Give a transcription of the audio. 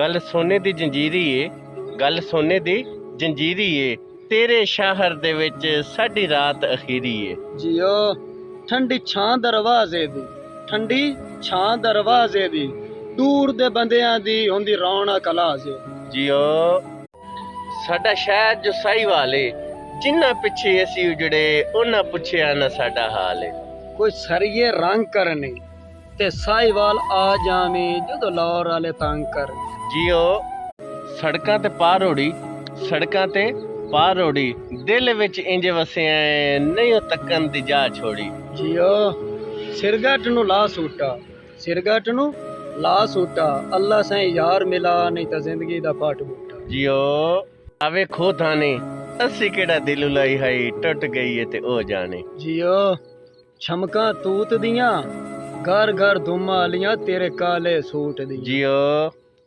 गल सोने दी जंजीरी है, गल सोने दी जंजीरी है। तेरे शहर दे विच साडी रात अखीरी है। जियो ठंडी छां दरवाजे दी, ठंडी छां दरवाजे दी, दूर दे बंदियां दी होंदी रौनक लाजे। जियो साडा शहर जो साहिवाल है, जिन्ना पिछे असी उजड़े उन्ना पुछया ना साडा हाल है। कोई सरिये रंग करने ते साहिवाल आ जावे जदों लाहौर वाले तंग कर। जियो सड़कां ते पार होड़ी, सड़कां ते पार होड़ी, दिल विच इंज वसिया नहीं तकन दी जा छोड़ी। जियो सिरगट नु ला सूटा, सिरगट नु ला सूटा, अल्लाह से यार मिला नहीं तो जिंदगी दा पाट बूटा। जियो आवे खो थाने असी केड़ा दिल लाई हाई, टुट गई है ते ओ जाने। जियो छमका तूत दियां घर घर धुमा लियां तेरे काले सूट दी। जियो